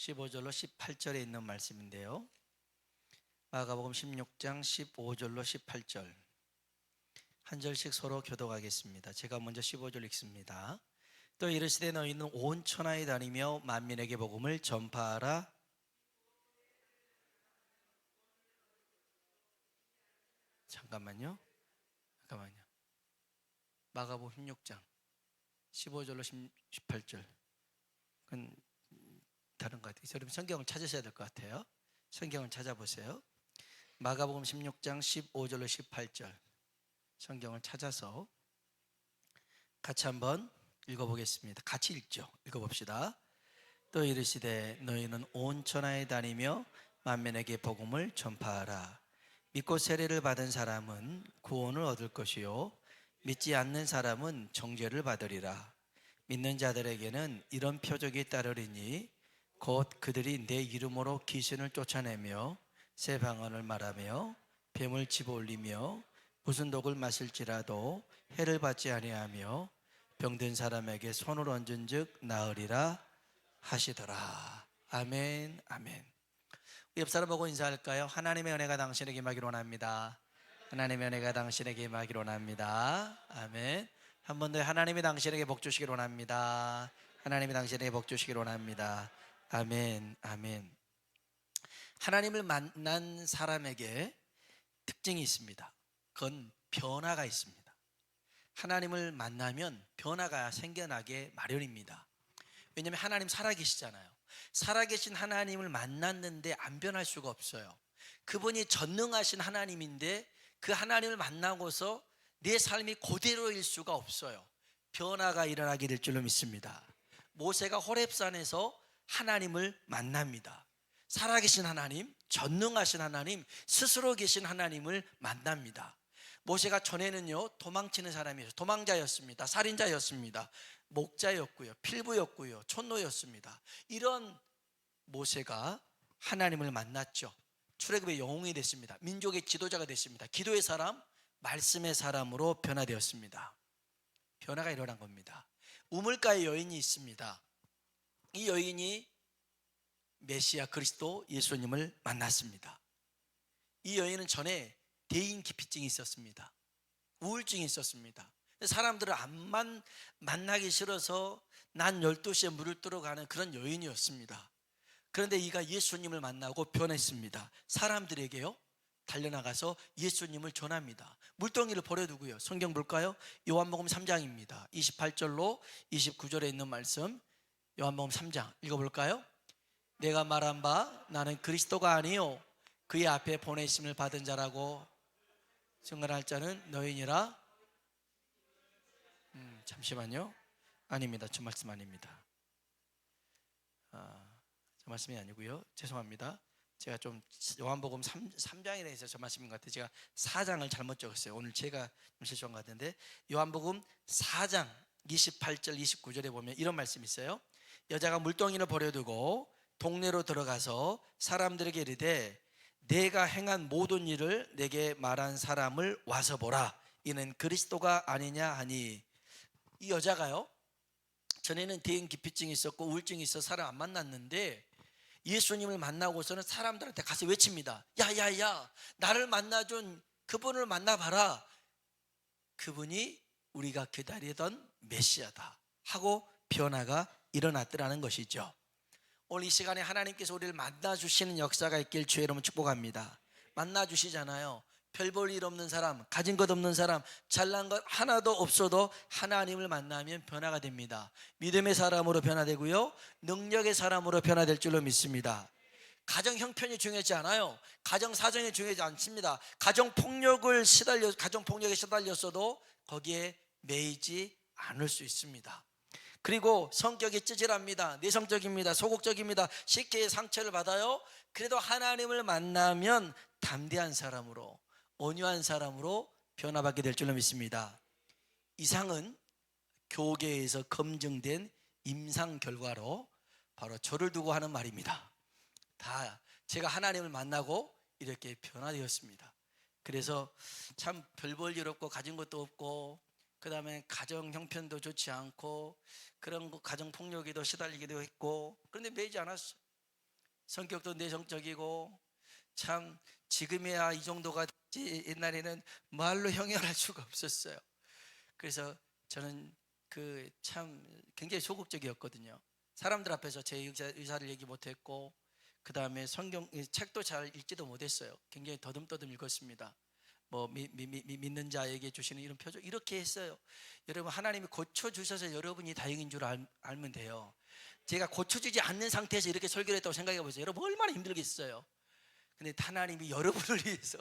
15절로 18절에 있는 말씀인데요. 마가복음 16장 15절로 18절 한 절씩 서로 교독하겠습니다. 제가 먼저 15절 읽습니다. 또 이르시되 너희는 온 천하에 다니며 만민에게 복음을 전파하라. 잠깐만요. 마가복음 16장 15절로 18절. 그건 다른 것 같아요. 여러분 성경을 찾으셔야 될 것 같아요. 성경을 찾아보세요. 마가복음 16장 15절로 18절 성경을 찾아서 같이 한번 읽어보겠습니다. 같이 읽어봅시다. 또 이르시되 너희는 온 천하에 다니며 만민에게 복음을 전파하라. 믿고 세례를 받은 사람은 구원을 얻을 것이요 믿지 않는 사람은 정죄를 받으리라. 믿는 자들에게는 이런 표적이 따르리니 곧 그들이 내 이름으로 귀신을 쫓아내며 새 방언을 말하며 뱀을 집어올리며 무슨 독을 마실지라도 해를 받지 아니하며 병든 사람에게 손을 얹은즉 나으리라 하시더라. 아멘, 아멘. 옆 사람 보고 인사할까요? 하나님의 은혜가 당신에게 임하기를 원합니다. 하나님의 은혜가 당신에게 임하기를 원합니다. 아멘. 한 번 더 하나님이 당신에게 복 주시기를 원합니다. 하나님이 당신에게 복 주시기를 원합니다. 아멘, 아멘. 하나님을 만난 사람에게 특징이 있습니다. 그건 변화가 있습니다. 하나님을 만나면 변화가 생겨나게 마련입니다. 왜냐하면 하나님 살아계시잖아요. 살아계신 하나님을 만났는데 안 변할 수가 없어요. 그분이 전능하신 하나님인데 그 하나님을 만나고서 내 삶이 그대로일 수가 없어요. 변화가 일어나게 될 줄로 믿습니다. 모세가 호렙산에서 하나님을 만납니다. 살아계신 하나님, 전능하신 하나님, 스스로 계신 하나님을 만납니다. 모세가 전에는요 도망치는 사람이었어요. 도망자였습니다. 살인자였습니다. 목자였고요, 필부였고요, 촌노였습니다. 이런 모세가 하나님을 만났죠. 출애굽의 영웅이 됐습니다. 민족의 지도자가 됐습니다. 기도의 사람, 말씀의 사람으로 변화되었습니다. 변화가 일어난 겁니다. 우물가에 여인이 있습니다. 이 여인이 메시아 그리스도 예수님을 만났습니다. 이 여인은 전에 대인기피증이 있었습니다. 우울증이 있었습니다. 사람들을 안 만나기 싫어서 난 12시에 물을 뜨러 가는 그런 여인이었습니다. 그런데 이가 예수님을 만나고 변했습니다. 사람들에게요 달려나가서 예수님을 전합니다. 물동이를 버려두고요. 성경 볼까요? 요한복음 3장입니다 28절로 29절에 있는 말씀, 요한복음 3장 읽어볼까요? 내가 말한 바 나는 그리스도가 아니요 그의 앞에 보내심을 받은 자라고 증언할 자는 너희니라. 잠시만요. 아닙니다. 저 말씀 아닙니다. 저 말씀이 아니고요. 죄송합니다. 제가 좀 요한복음 3장이라 해서 저 말씀인 것 같아요. 제가 4장을 잘못 적었어요. 오늘 제가 좀 실수한 것 같은데 요한복음 4장 28절 29절에 보면 이런 말씀이 있어요. 여자가 물동이를 버려두고 동네로 들어가서 사람들에게 이르되 내가 행한 모든 일을 내게 말한 사람을 와서 보라. 이는 그리스도가 아니냐 하니, 이 여자가요 전에는 대인기피증이 있었고 우울증이 있어서 사람 안 만났는데 예수님을 만나고서는 사람들한테 가서 외칩니다. 야야야, 나를 만나준 그분을 만나봐라. 그분이 우리가 기다리던 메시아다 하고 변화가 일어났더라는 것이죠. 오늘 이 시간에 하나님께서 우리를 만나주시는 역사가 있길 주의 이름으로 축복합니다. 만나주시잖아요. 별 볼 일 없는 사람, 가진 것 없는 사람, 잘난 것 하나도 없어도 하나님을 만나면 변화가 됩니다. 믿음의 사람으로 변화되고요 능력의 사람으로 변화될 줄로 믿습니다. 가정 형편이 중요하지 않아요. 가정 사정이 중요하지 않습니다. 가정폭력에 시달렸어도 거기에 매이지 않을 수 있습니다. 그리고 성격이 찌질합니다. 내성적입니다. 소극적입니다. 쉽게 상처를 받아요. 그래도 하나님을 만나면 담대한 사람으로, 온유한 사람으로 변화받게 될 줄로 믿습니다. 이상은 교계에서 검증된 임상 결과로 바로 저를 두고 하는 말입니다. 다 제가 하나님을 만나고 이렇게 변화되었습니다. 그래서 참 별 볼 일 없고 가진 것도 없고 그 다음에 가정 형편도 좋지 않고 그런 가정 폭력에도 시달리기도 했고, 그런데 매이지 않았어요. 성격도 내성적이고 참 지금이야 이 정도가 됐지 옛날에는 말로 형용할 수가 없었어요. 그래서 저는 그 참 굉장히 소극적이었거든요. 사람들 앞에서 제 의사를 얘기 못했고, 그 다음에 성경 책도 잘 읽지도 못했어요. 굉장히 더듬더듬 읽었습니다. 뭐 믿는 자에게 주시는 이런 표적 이렇게 했어요. 여러분, 하나님이 고쳐주셔서 여러분이 다행인 줄 알면 돼요. 제가 고쳐주지 않는 상태에서 이렇게 설교를 했다고 생각해 보세요. 여러분 얼마나 힘들겠어요. 근데 하나님이 여러분을 위해서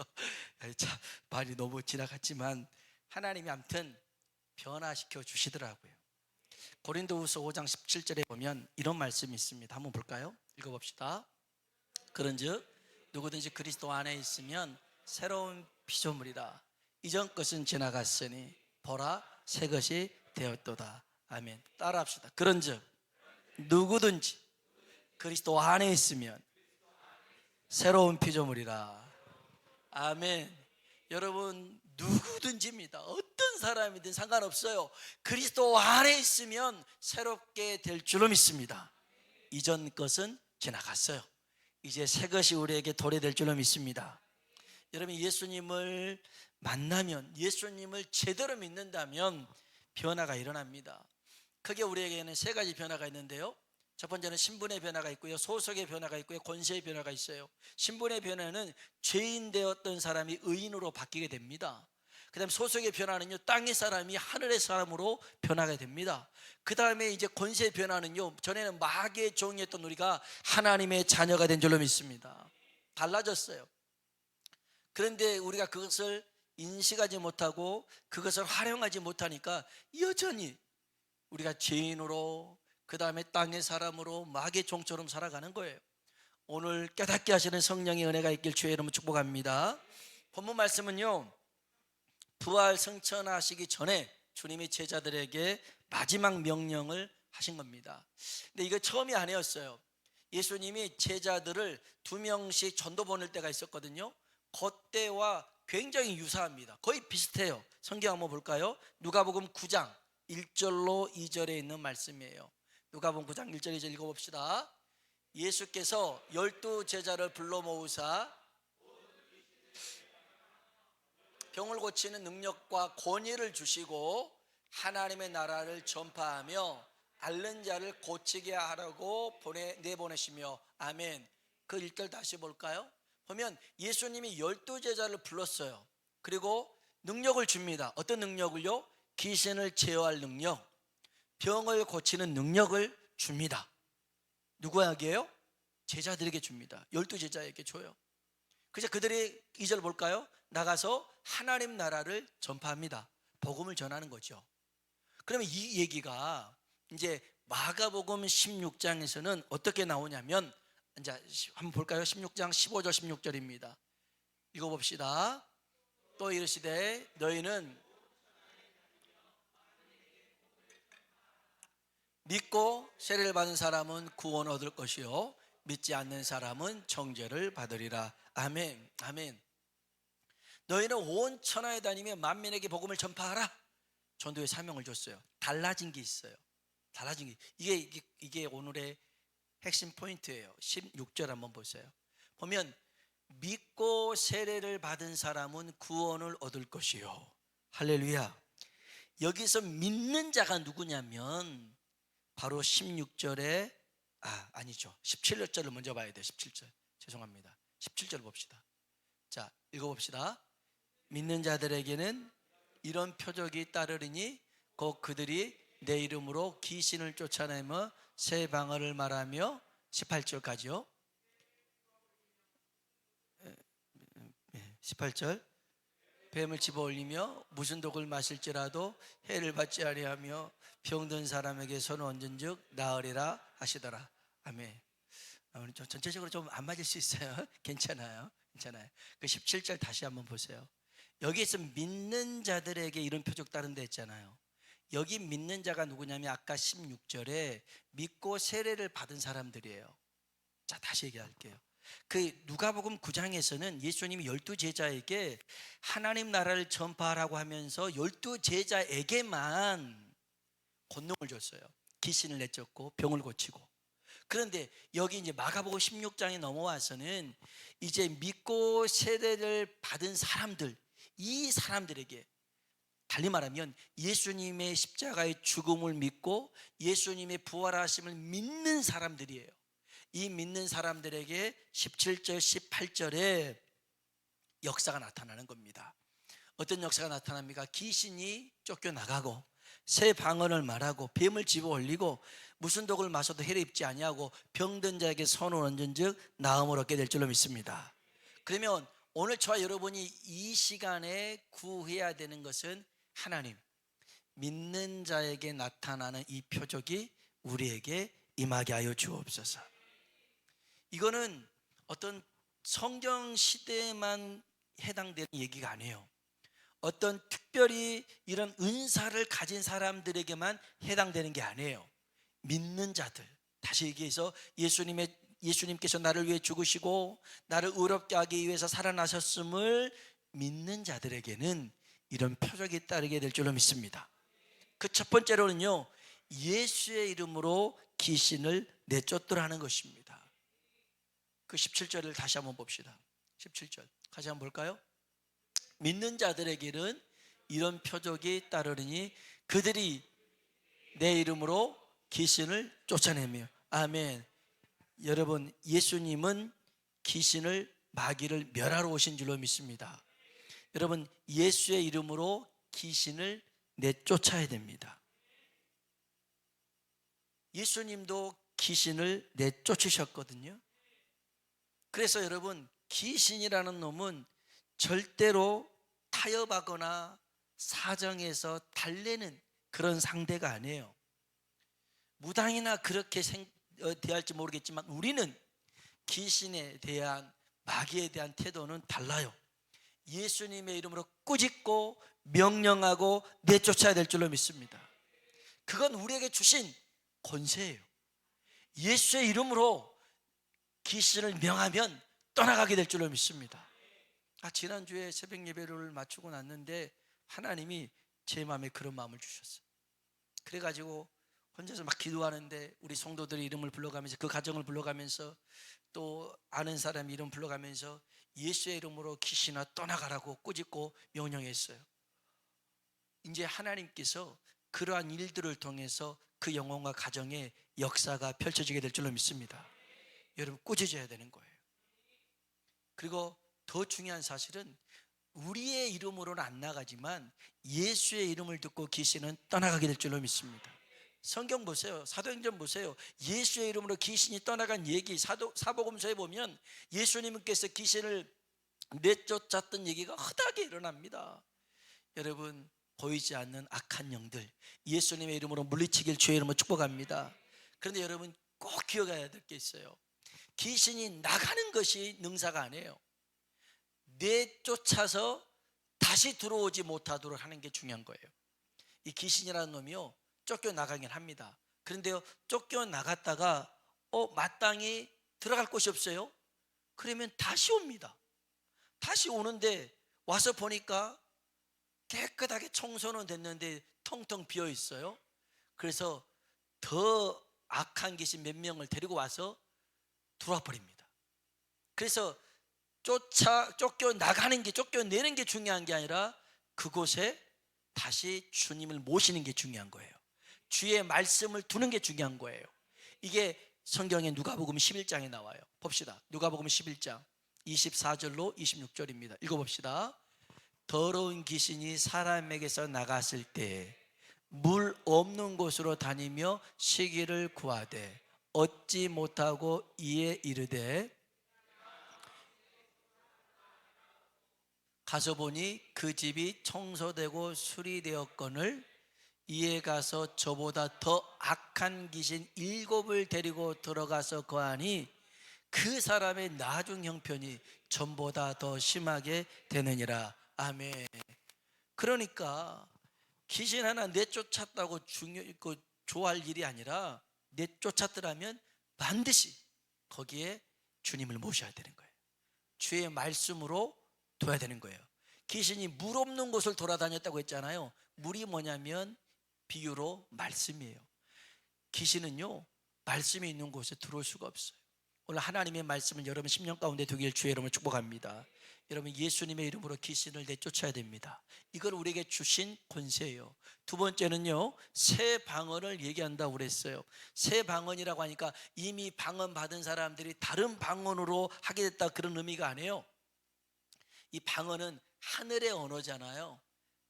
참 말이 너무 지나갔지만 하나님이 아무튼 변화시켜 주시더라고요. 고린도후서 5장 17절에 보면 이런 말씀이 있습니다. 한번 볼까요? 읽어봅시다. 그런즉 누구든지 그리스도 안에 있으면 새로운 피조물이라. 이전 것은 지나갔으니 보라 새 것이 되었도다. 아멘. 따라합시다. 그런즉 누구든지 그리스도 안에 있으면 새로운 피조물이라. 아멘. 여러분, 누구든지입니다. 어떤 사람이든 상관없어요. 그리스도 안에 있으면 새롭게 될 줄로 믿습니다. 이전 것은 지나갔어요. 이제 새 것이 우리에게 도래될 줄로 믿습니다. 여러분, 예수님을 만나면, 예수님을 제대로 믿는다면 변화가 일어납니다. 크게 우리에게는 세 가지 변화가 있는데요. 첫 번째는 신분의 변화가 있고요, 소속의 변화가 있고요, 권세의 변화가 있어요. 신분의 변화는 죄인 되었던 사람이 의인으로 바뀌게 됩니다. 그 다음에 소속의 변화는요, 땅의 사람이 하늘의 사람으로 변하게 됩니다. 그 다음에 이제 권세의 변화는요, 전에는 마귀의 종이었던 우리가 하나님의 자녀가 된 줄로 믿습니다. 달라졌어요. 그런데 우리가 그것을 인식하지 못하고 그것을 활용하지 못하니까 여전히 우리가 죄인으로, 그 다음에 땅의 사람으로 마귀의 종처럼 살아가는 거예요. 오늘 깨닫게 하시는 성령의 은혜가 있길 주의 이름으로 축복합니다. 본문 말씀은요, 부활 승천하시기 전에 주님이 제자들에게 마지막 명령을 하신 겁니다. 근데 이거 처음이 아니었어요. 예수님이 제자들을 2명씩 전도 보낼 때가 있었거든요. 그때와 굉장히 유사합니다. 거의 비슷해요. 성경 한번 볼까요? 누가복음 9장 1절로 2절에 있는 말씀이에요. 누가복음 9장 1절 2절 읽어봅시다. 예수께서 12 제자를 불러 모으사 병을 고치는 능력과 권위를 주시고 하나님의 나라를 전파하며 앓는 자를 고치게 하라고 내보내시며. 아멘. 그 1절 다시 볼까요? 보면 예수님이 12 제자를 불렀어요. 그리고 능력을 줍니다. 어떤 능력을요? 귀신을 제어할 능력, 병을 고치는 능력을 줍니다. 누구에게요? 제자들에게 줍니다. 12 제자에게 줘요. 그래서 그들이 2절 볼까요? 나가서 하나님 나라를 전파합니다. 복음을 전하는 거죠. 그러면 이 얘기가 이제 마가복음 16장에서는 어떻게 나오냐면, 이제 한번 볼까요? 16장 15절 16절입니다. 읽어봅시다. 또 이르시되 너희는 믿고 세례를 받은 사람은 구원 얻을 것이요 믿지 않는 사람은 정죄를 받으리라. 아멘. 아멘. 너희는 온 천하에 다니며 만민에게 복음을 전파하라. 전도의 사명을 줬어요. 달라진 게 있어요. 달라진 게, 이게 오늘의 핵심 포인트예요. 16절 한번 보세요. 보면 믿고 세례를 받은 사람은 구원을 얻을 것이요. 할렐루야. 여기서 믿는 자가 누구냐면 바로 16절에 아니죠. 17절을 먼저 봐야 돼요. 17절. 죄송합니다. 17절 봅시다. 자, 읽어봅시다. 믿는 자들에게는 이런 표적이 따르리니 곧 그들이 내 이름으로 귀신을 쫓아내며 새 방언을 말하며. 18절까지요. 18절. 뱀을 집어올리며 무슨 독을 마실지라도 해를 받지 아니하며 병든 사람에게 손을 얹은즉 나으리라 하시더라. 아멘. 오늘 좀 전체적으로 좀 안 맞을 수 있어요. 괜찮아요. 괜찮아요. 그 17절 다시 한번 보세요. 여기에서 믿는 자들에게 이런 표적 따른다 했잖아요. 여기 믿는 자가 누구냐면 아까 16절에 믿고 세례를 받은 사람들이에요. 자, 다시 얘기할게요. 그 누가복음 9장에서는 예수님이 12 제자에게 하나님 나라를 전파하라고 하면서 12 제자에게만 권능을 줬어요. 귀신을 내쫓고 병을 고치고. 그런데 여기 이제 마가복음 16장에 넘어와서는 이제 믿고 세례를 받은 사람들, 이 사람들에게 달리 말하면 예수님의 십자가의 죽음을 믿고 예수님의 부활하심을 믿는 사람들이에요. 이 믿는 사람들에게 17절 18절에 역사가 나타나는 겁니다. 어떤 역사가 나타납니까? 귀신이 쫓겨나가고 새 방언을 말하고 뱀을 집어 올리고 무슨 독을 마셔도 해를 입지 아니하고 병든 자에게 손을 얹은즉 나음을 얻게 될 줄로 믿습니다. 그러면 오늘 저와 여러분이 이 시간에 구해야 되는 것은 하나님, 믿는 자에게 나타나는 이 표적이 우리에게 임하게 하여 주옵소서. 이거는 어떤 성경 시대에만 해당되는 얘기가 아니에요. 어떤 특별히 이런 은사를 가진 사람들에게만 해당되는 게 아니에요. 믿는 자들, 다시 얘기해서 예수님께서 나를 위해 죽으시고 나를 의롭게 하기 위해서 살아나셨음을 믿는 자들에게는 이런 표적이 따르게 될 줄로 믿습니다. 그 첫 번째로는요, 예수의 이름으로 귀신을 내쫓더라 하는 것입니다. 그 17절을 다시 한번 봅시다. 17절 다시 한번 볼까요? 믿는 자들에게는 이런 표적이 따르니 그들이 내 이름으로 귀신을 쫓아내며. 아멘. 여러분, 예수님은 귀신을 마귀를 멸하러 오신 줄로 믿습니다. 여러분, 예수의 이름으로 귀신을 내쫓아야 됩니다. 예수님도 귀신을 내쫓으셨거든요. 그래서 여러분, 귀신이라는 놈은 절대로 타협하거나 사정해서 달래는 그런 상대가 아니에요. 무당이나 그렇게 대할지 모르겠지만 우리는 귀신에 대한, 마귀에 대한 태도는 달라요. 예수님의 이름으로 꾸짖고 명령하고 내쫓아야 될 줄로 믿습니다. 그건 우리에게 주신 권세예요. 예수의 이름으로 귀신을 명하면 떠나가게 될 줄로 믿습니다. 지난주에 새벽 예배를 마치고 났는데 하나님이 제 마음에 그런 마음을 주셨어요. 그래가지고 혼자서 막 기도하는데 우리 성도들의 이름을 불러가면서, 그 가정을 불러가면서, 또 아는 사람 이름 불러가면서 예수의 이름으로 귀신아 떠나가라고 꾸짖고 명령했어요. 이제 하나님께서 그러한 일들을 통해서 그 영혼과 가정의 역사가 펼쳐지게 될 줄로 믿습니다. 여러분, 꾸짖어야 되는 거예요. 그리고 더 중요한 사실은 우리의 이름으로는 안 나가지만 예수의 이름을 듣고 귀신은 떠나가게 될 줄로 믿습니다. 성경 보세요. 사도행전 보세요. 예수의 이름으로 귀신이 떠나간 얘기, 사복음서에 보면 예수님께서 귀신을 내쫓았던 얘기가 허다하게 일어납니다. 여러분, 보이지 않는 악한 영들 예수님의 이름으로 물리치길 주의 이름으로 축복합니다. 그런데 여러분, 꼭 기억해야 될 게 있어요. 귀신이 나가는 것이 능사가 아니에요. 내쫓아서 다시 들어오지 못하도록 하는 게 중요한 거예요. 이 귀신이라는 놈이요, 쫓겨나가긴 합니다. 그런데요, 쫓겨나갔다가 마땅히 들어갈 곳이 없어요. 그러면 다시 옵니다. 다시 오는데 와서 보니까 깨끗하게 청소는 됐는데 텅텅 비어 있어요. 그래서 더 악한 귀신 몇 명을 데리고 와서 들어와 버립니다. 그래서 쫓겨나가는 게, 쫓겨내는 게 중요한 게 아니라 그곳에 다시 주님을 모시는 게 중요한 거예요. 주의 말씀을 두는 게 중요한 거예요. 이게 성경에 누가복음 11장에 나와요. 봅시다. 누가복음 11장 24절로 26절입니다. 읽어봅시다. 더러운 귀신이 사람에게서 나갔을 때 물 없는 곳으로 다니며 쉬기를 구하되 얻지 못하고 이에 이르되 가서 보니 그 집이 청소되고 수리되었거늘 이에 가서 저보다 더 악한 귀신 7을 데리고 들어가서 거하니 그 사람의 나중 형편이 전보다 더 심하게 되느니라. 아멘. 그러니까 귀신 하나 내쫓았다고 좋아할 일이 아니라 내쫓았더라면 반드시 거기에 주님을 모셔야 되는 거예요. 주의 말씀으로 둬야 되는 거예요. 귀신이 물 없는 곳을 돌아다녔다고 했잖아요. 물이 뭐냐면 비유로 말씀이에요. 귀신은요, 말씀이 있는 곳에 들어올 수가 없어요. 오늘 하나님의 말씀을 여러분 10년 가운데 두길 주의 이름으로 축복합니다. 여러분 예수님의 이름으로 귀신을 내쫓아야 됩니다. 이걸 우리에게 주신 권세예요. 두 번째는요, 새 방언을 얘기한다고 그랬어요. 새 방언이라고 하니까 이미 방언 받은 사람들이 다른 방언으로 하게 됐다 그런 의미가 아니에요. 이 방언은 하늘의 언어잖아요.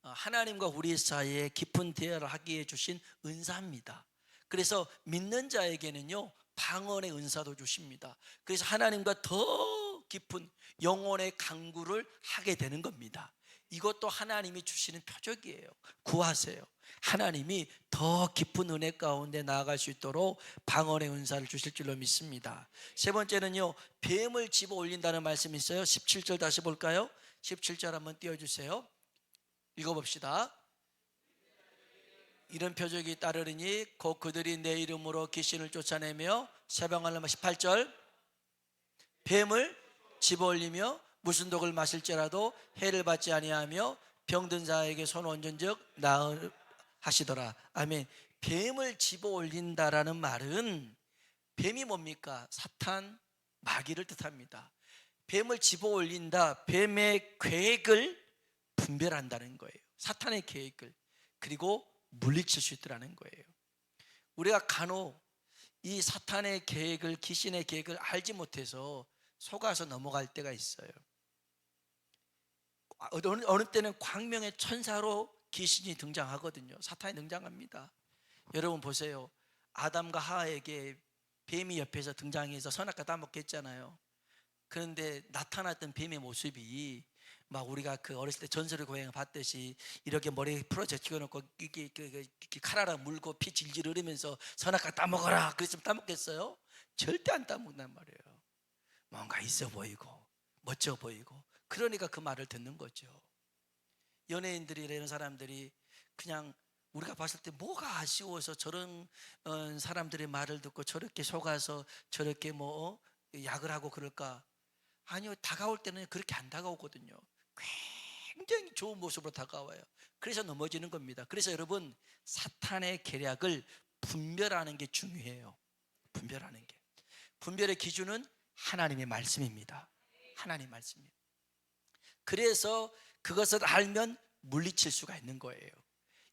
하나님과 우리 사이에 깊은 대화를 하기에 주신 은사입니다. 그래서 믿는 자에게는요, 방언의 은사도 주십니다. 그래서 하나님과 더 깊은 영혼의 강구를 하게 되는 겁니다. 이것도 하나님이 주시는 표적이에요. 구하세요. 하나님이 더 깊은 은혜 가운데 나아갈 수 있도록 방언의 은사를 주실 줄로 믿습니다. 세 번째는요, 뱀을 집어 올린다는 말씀이 있어요. 17절 다시 볼까요? 17절 한번 띄워주세요. 읽어봅시다. 이런 표적이 따르리니 곧 그들이 내 이름으로 귀신을 쫓아내며 세방하려면 18절 뱀을 집어올리며 무슨 독을 마실지라도 해를 받지 아니하며 병든 자에게 손 얹은즉 나으하시더라. 아멘. 뱀을 집어올린다라는 말은 뱀이 뭡니까? 사탄, 마귀를 뜻합니다. 뱀을 집어올린다, 뱀의 계획을 분별한다는 거예요. 사탄의 계획을. 그리고 물리칠 수 있더라는 거예요. 우리가 간혹 이 사탄의 계획을, 귀신의 계획을 알지 못해서 속아서 넘어갈 때가 있어요. 어느 때는 광명의 천사로 귀신이 등장하거든요. 사탄이 등장합니다. 여러분 보세요. 아담과 하와에게 뱀이 옆에서 등장해서 선악과 따먹겠잖아요. 그런데 나타났던 뱀의 모습이 막 우리가 그 어렸을 때 전설의 고양이 봤듯이 이렇게 머리에 풀어 제치고 이렇게 칼아라 물고 피 질질 흐르면서 선악과 따먹어라 그랬으면 따먹겠어요? 절대 안 따먹는단 말이에요. 뭔가 있어 보이고 멋져 보이고, 그러니까 그 말을 듣는 거죠. 연예인들이 이런 사람들이 그냥 우리가 봤을 때 뭐가 아쉬워서 저런 사람들의 말을 듣고 저렇게 속아서 저렇게 약을 하고 그럴까? 아니요, 다가올 때는 그렇게 안 다가오거든요. 굉장히 좋은 모습으로 다가와요. 그래서 넘어지는 겁니다. 그래서 여러분, 사탄의 계략을 분별하는 게 중요해요. 분별하는 게. 분별의 기준은 하나님의 말씀입니다. 하나님의 말씀입니다. 그래서 그것을 알면 물리칠 수가 있는 거예요.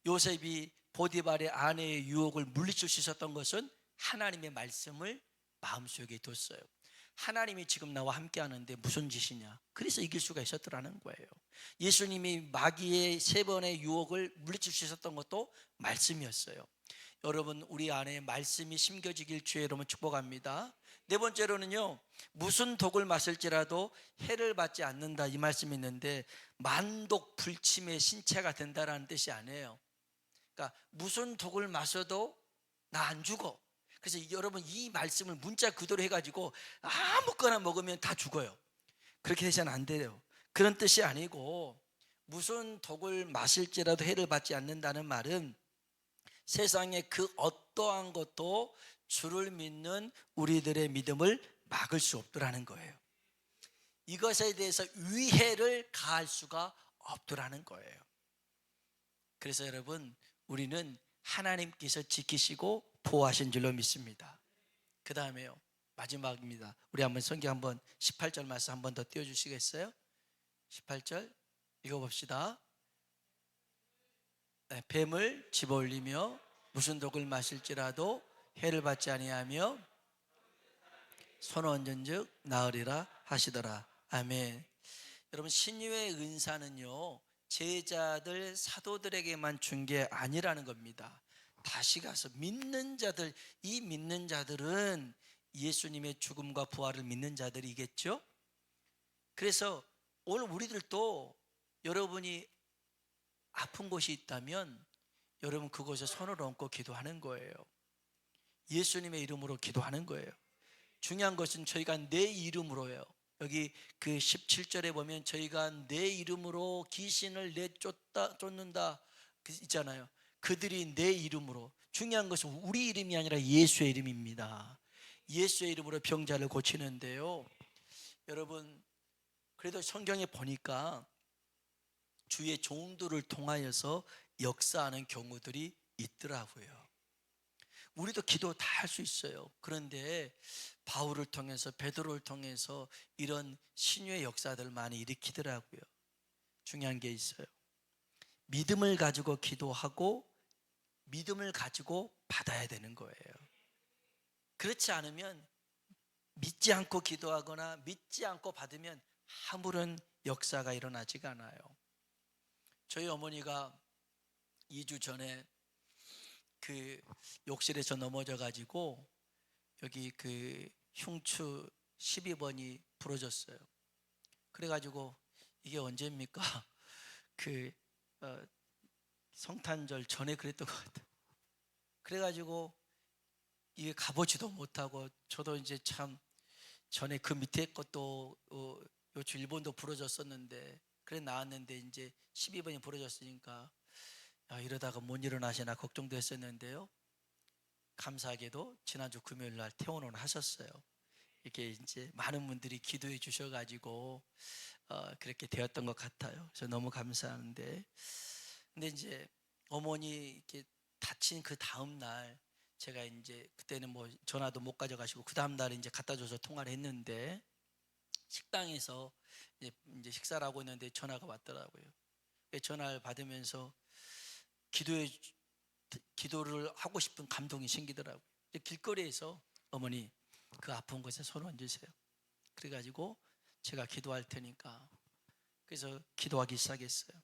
요셉이 보디발의 아내의 유혹을 물리칠 수 있었던 것은 하나님의 말씀을 마음속에 뒀어요. 하나님이 지금 나와 함께 하는데 무슨 짓이냐? 그래서 이길 수가 있었더라는 거예요. 예수님이 마귀의 3번의 유혹을 물리칠 수 있었던 것도 말씀이었어요. 여러분, 우리 안에 말씀이 심겨지길 주의 이름으로 축복합니다. 네 번째로는요, 무슨 독을 마실지라도 해를 받지 않는다, 이 말씀이 있는데 만독 불침의 신체가 된다라는 뜻이 아니에요. 그러니까 무슨 독을 마셔도 나 안 죽어. 그래서 여러분, 이 말씀을 문자 그대로 해가지고 아무거나 먹으면 다 죽어요. 그렇게 해서는 안 돼요. 그런 뜻이 아니고, 무슨 독을 마실지라도 해를 받지 않는다는 말은 세상의 그 어떠한 것도 주를 믿는 우리들의 믿음을 막을 수 없더라는 거예요. 이것에 대해서 위해를 가할 수가 없더라는 거예요. 그래서 여러분, 우리는 하나님께서 지키시고 보호하신 줄로 믿습니다. 그 다음에요, 마지막입니다. 우리 한번 성경 한번 18절 말씀 한번 더 띄워주시겠어요? 18절 읽어봅시다. 네, 뱀을 집어올리며 무슨 독을 마실지라도 해를 받지 아니하며 손 얹은즉 나으리라 하시더라. 아멘. 여러분, 신유의 은사는요, 제자들 사도들에게만 준 게 아니라는 겁니다. 다시 가서 믿는 자들, 이 믿는 자들은 예수님의 죽음과 부활을 믿는 자들이겠죠. 그래서 오늘 우리들도 여러분이 아픈 곳이 있다면 여러분 그곳에 손을 얹고 기도하는 거예요. 예수님의 이름으로 기도하는 거예요. 중요한 것은 저희가 내 이름으로요. 여기 그 17절에 보면 저희가 내 이름으로 귀신을 쫓는다 있잖아요. 그들이 내 이름으로. 중요한 것은 우리 이름이 아니라 예수의 이름입니다. 예수의 이름으로 병자를 고치는데요, 여러분, 그래도 성경에 보니까 주의 종들을 통하여서 역사하는 경우들이 있더라고요. 우리도 기도 다 할 수 있어요. 그런데 바울을 통해서, 베드로를 통해서 이런 신유의 역사들 많이 일으키더라고요. 중요한 게 있어요. 믿음을 가지고 기도하고 믿음을 가지고 받아야 되는 거예요. 그렇지 않으면, 믿지 않고 기도하거나 믿지 않고 받으면 아무런 역사가 일어나지가 않아요. 저희 어머니가 2주 전에 그 욕실에서 넘어져 가지고 여기 그 흉추 12번이 부러졌어요. 그래 가지고 이게 언제입니까? 그 성탄절 전에 그랬던 것 같아요. 그래 가지고 이게 가보지도 못하고, 저도 이제 참 전에 그 밑에 것도 요즘 일본도 부러졌었는데, 그래 나왔는데 이제 12번이 부러졌으니까 이러다가 못 일어나시나 걱정도 했었는데요. 감사하게도 지난주 금요일 날 퇴원을 하셨어요. 이렇게 이제 많은 분들이 기도해 주셔가지고 그렇게 되었던 것 같아요. 그래서 너무 감사한데, 근데 이제 어머니 이렇게 다친 그 다음 날 제가 이제 그때는 뭐 전화도 못 가져가시고 그 다음 날에 이제 갖다 줘서 통화를 했는데, 식당에서 이제 식사를 하고 있는데 전화가 왔더라고요. 전화를 받으면서 기도를 하고 싶은 감동이 생기더라고요. 길거리에서 어머니 그 아픈 곳에 손 얹으세요. 그래가지고 제가 기도할 테니까, 그래서 기도하기 시작했어요.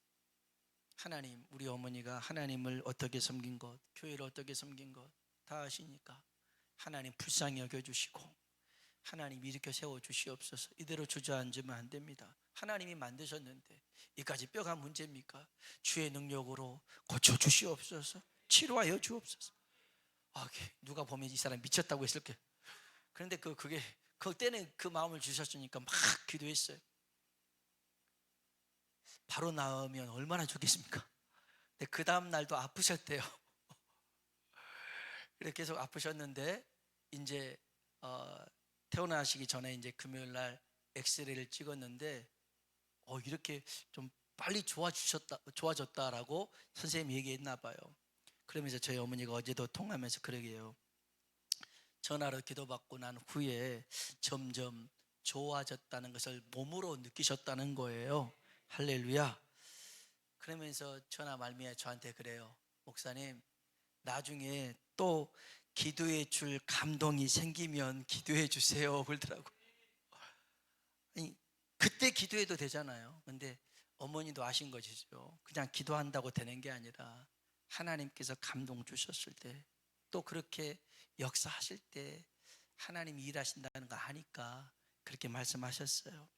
하나님, 우리 어머니가 하나님을 어떻게 섬긴 것, 교회를 어떻게 섬긴 것 다 아시니까 하나님 불쌍히 여겨주시고 하나님 일으켜 세워주시옵소서. 이대로 주저앉으면 안 됩니다. 하나님이 만드셨는데 이까지 뼈가 문제입니까? 주의 능력으로 고쳐주시옵소서. 치료하여 주옵소서. 누가 보면 이 사람 미쳤다고 했을 거예요. 그런데 그때는 그 마음을 주셨으니까 막 기도했어요. 바로 나으면 얼마나 좋겠습니까? 근데 그 다음 날도 아프셨대요. 이렇게 계속 아프셨는데 이제 태어나시기 전에 이제 금요일 날 엑스레이를 찍었는데 이렇게 좀 빨리 좋아졌다라고 선생님이 얘기했나 봐요. 그러면서 저희 어머니가 어제도 통화하면서 그러게요. 전화로 기도받고 난 후에 점점 좋아졌다는 것을 몸으로 느끼셨다는 거예요. 할렐루야. 그러면서 전화 말미에 저한테 그래요. 목사님, 나중에 또 기도해 줄 감동이 생기면 기도해 주세요 그러더라고. 아니, 그때 기도해도 되잖아요. 근데 어머니도 아신 것이죠. 그냥 기도한다고 되는 게 아니라 하나님께서 감동 주셨을 때, 또 그렇게 역사하실 때 하나님이 일하신다는 거 아니까 그렇게 말씀하셨어요.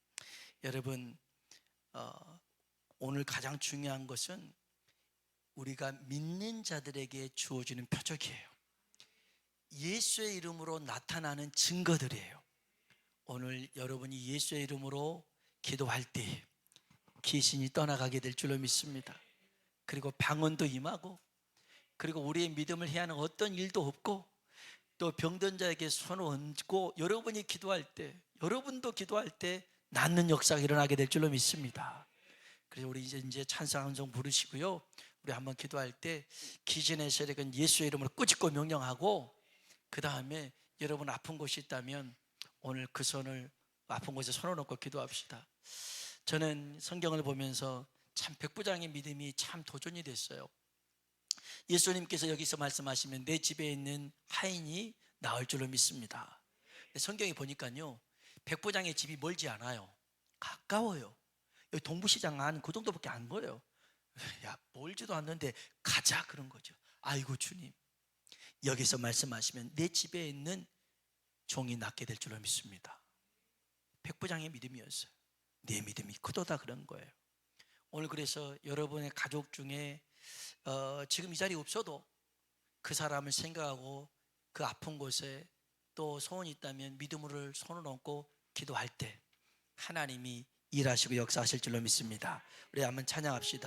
여러분, 오늘 가장 중요한 것은 우리가 믿는 자들에게 주어지는 표적이에요. 예수의 이름으로 나타나는 증거들이에요. 오늘 여러분이 예수의 이름으로 기도할 때 귀신이 떠나가게 될 줄로 믿습니다. 그리고 방언도 임하고, 그리고 우리의 믿음을 해하는 어떤 일도 없고, 또 병든 자에게 손을 얹고 여러분도 기도할 때 낫는 역사가 일어나게 될 줄로 믿습니다. 그래서 우리 이제 찬송 한 송 부르시고요, 우리 한번 기도할 때 귀신의 세력은 예수의 이름으로 꾸짖고 명령하고, 그 다음에 여러분 아픈 곳이 있다면 오늘 그 손을 아픈 곳에 손을 얹고 기도합시다. 저는 성경을 보면서 참 백부장의 믿음이 참 도전이 됐어요. 예수님께서 여기서 말씀하시면 내 집에 있는 하인이 나을 줄로 믿습니다. 성경에 보니까요, 백부장의 집이 멀지 않아요. 가까워요. 여기 동부시장 안 그 정도밖에 안 거예요. 야, 멀지도 않는데 가자 그런 거죠. 아이고 주님, 여기서 말씀하시면 내 집에 있는 종이 낫게 될 줄로 믿습니다. 백부장의 믿음이었어요. 내 믿음이 크도다 그런 거예요. 오늘 그래서 여러분의 가족 중에 지금 이 자리에 없어도 그 사람을 생각하고 그 아픈 곳에 또 소원이 있다면 믿음으로 손을 얹고 기도할 때 하나님이 일하시고 역사하실 줄로 믿습니다. 우리 한번 찬양합시다.